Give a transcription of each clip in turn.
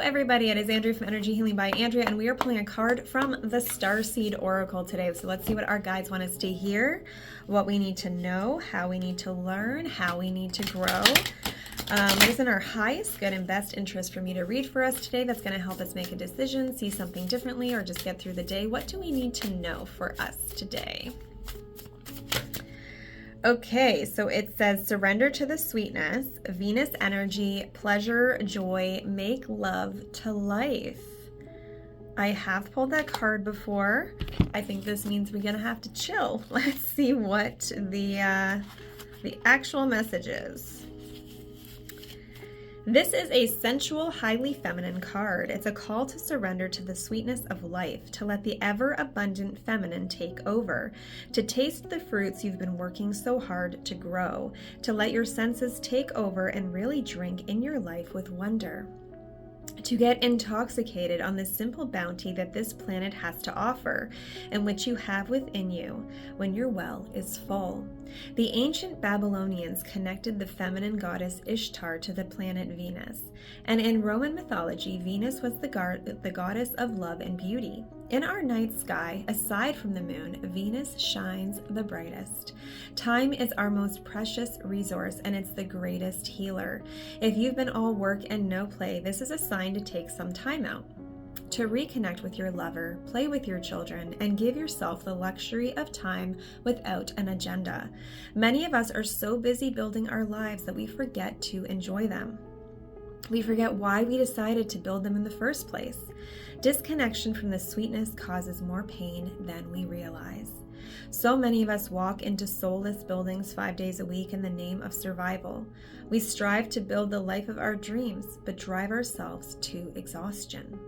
everybody, it is Andrea from Energy Healing by Andrea, and we are pulling a card from the Starseed Oracle today. So let's see what our guides want us to hear, what we need to know, how we need to learn, how we need to grow. What is in our highest good and best interest for me to read for us today that's going to help us make a decision, see something differently, or just get through the day? What do we need to know for us today? Okay, so it says surrender to the sweetness, Venus energy, pleasure, joy, make love to life. I have pulled that card before. I think this means we're gonna have to chill. Let's see what the actual message is. This is a sensual, highly feminine card. It's a call to surrender to the sweetness of life, to let the ever-abundant feminine take over, to taste the fruits you've been working so hard to grow, to let your senses take over and really drink in your life with wonder. To get intoxicated on the simple bounty that this planet has to offer, and which you have within you when your well is full. The ancient Babylonians connected the feminine goddess Ishtar to the planet Venus, and in Roman mythology, Venus was the goddess of love and beauty. In our night sky, aside from the moon, Venus shines the brightest. Time is our most precious resource, and it's the greatest healer. If you've been all work and no play, this is a sign to take some time out, to reconnect with your lover, play with your children, and give yourself the luxury of time without an agenda. Many of us are so busy building our lives that we forget to enjoy them. We forget why we decided to build them in the first place. Disconnection from the sweetness causes more pain than we realize. So many of us walk into soulless buildings 5 days a week in the name of survival. We strive to build the life of our dreams, but drive ourselves to exhaustion.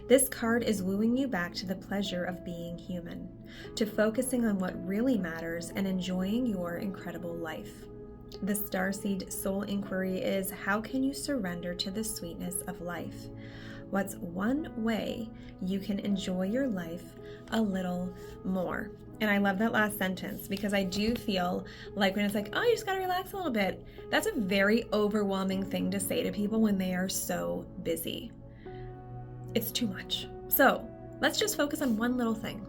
This card is wooing you back to the pleasure of being human, to focusing on what really matters and enjoying your incredible life. The Starseed Soul Inquiry is, how can you surrender to the sweetness of life? What's one way you can enjoy your life a little more? And I love that last sentence, because I do feel like when it's like, oh, you just gotta relax a little bit, that's a very overwhelming thing to say to people when they are so busy. It's too much. So let's just focus on one little thing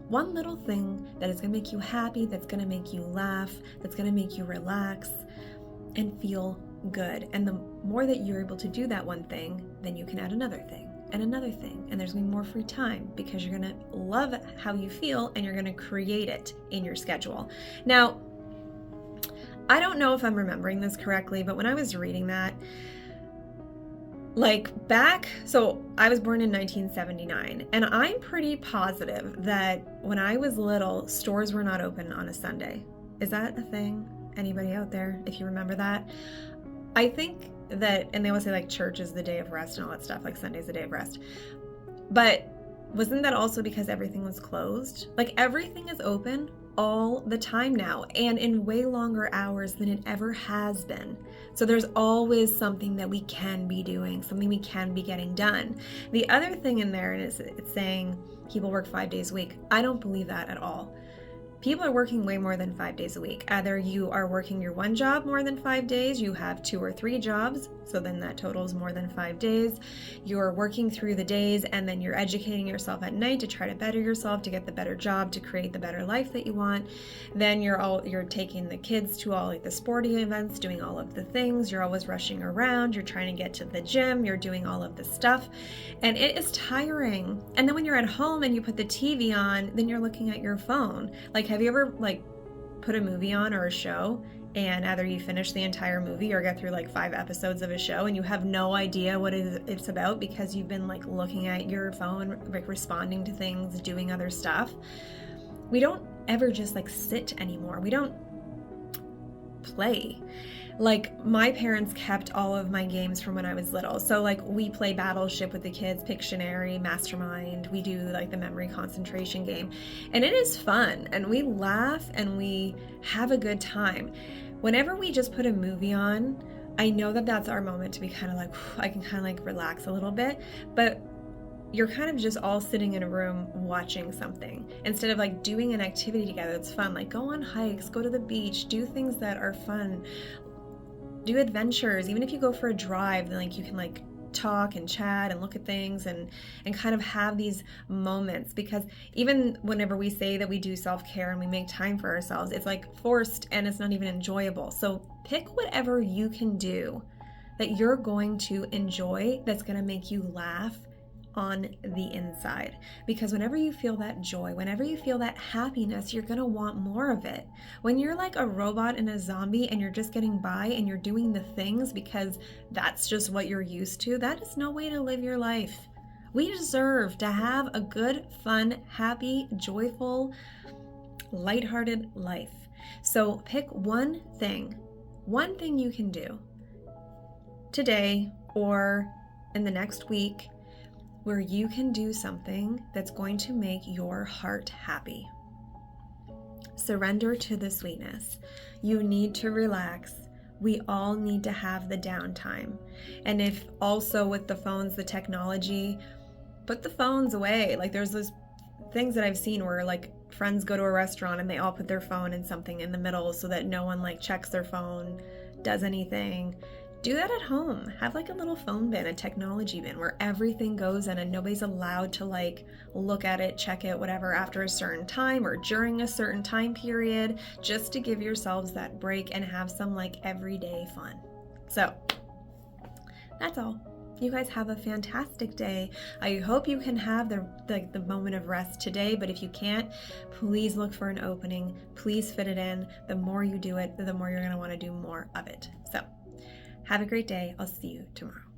that is gonna make you happy, that's gonna make you laugh, that's gonna make you relax and feel good. And the more that you're able to do that one thing, then you can add another thing and another thing, and there's gonna be more free time because you're gonna love how you feel and you're gonna create it in your schedule. Now, I don't know if I'm remembering this correctly, but when I was reading that, so I was born in 1979, and I'm pretty positive that when I was little, stores were not open on a Sunday. Is that a thing? Anybody out there, if you remember that? I think that, and they always say like church is the day of rest and all that stuff, like Sunday's the day of rest. But wasn't that also because everything was closed? Like everything is open all the time now, and in way longer hours than it ever has been. So there's always something that we can be doing, something we can be getting done. The other thing in there is it's saying people work 5 days a week. I don't believe that at all. People are working way more than 5 days a week. Either you are working your one job more than 5 days, you have 2 or 3 jobs, so then that totals more than 5 days. You're working through the days and then you're educating yourself at night to try to better yourself, to get the better job, to create the better life that you want. Then you're taking the kids to all like the sporting events, doing all of the things. You're always rushing around, you're trying to get to the gym, you're doing all of the stuff, and it is tiring. And then when you're at home and you put the TV on, then you're looking at your phone. Like, have you ever put a movie on or a show and either you finish the entire movie or get through like 5 episodes of a show and you have no idea what it's about because you've been like looking at your phone, like responding to things, doing other stuff? We don't ever just like sit anymore. We don't play. Like my parents kept all of my games from when I was little. So like we play Battleship with the kids, Pictionary, Mastermind. We do like the memory concentration game, and it is fun and we laugh and we have a good time. Whenever we just put a movie on, I know that that's our moment to be kind of like, I can kind of like relax a little bit, but you're kind of just all sitting in a room watching something instead of like doing an activity together that's fun. Like go on hikes, go to the beach, do things that are fun, do adventures. Even if you go for a drive, then like you can like talk and chat and look at things and kind of have these moments, because even whenever we say that we do self-care and we make time for ourselves, it's like forced and it's not even enjoyable. So pick whatever you can do that you're going to enjoy, that's going to make you laugh on the inside. Because whenever you feel that joy, whenever you feel that happiness, you're gonna want more of it. When you're like a robot and a zombie and you're just getting by and you're doing the things because that's just what you're used to, that is no way to live your life. We deserve to have a good, fun, happy, joyful, lighthearted life. So pick one thing you can do today or in the next week where you can do something that's going to make your heart happy. Surrender to the sweetness. You need to relax. We all need to have the downtime. And if also with the phones, the technology, put the phones away. Like there's those things that I've seen where like friends go to a restaurant and they all put their phone in something in the middle so that no one like checks their phone, does anything. Do that at home. Have like a little phone bin, a technology bin where everything goes in and nobody's allowed to like look at it, check it, whatever after a certain time or during a certain time period, just to give yourselves that break and have some like everyday fun. So that's all. You guys have a fantastic day. I hope you can have the moment of rest today, but if you can't, please look for an opening. Please fit it in. The more you do it, the more you're going to want to do more of it. So have a great day. I'll see you tomorrow.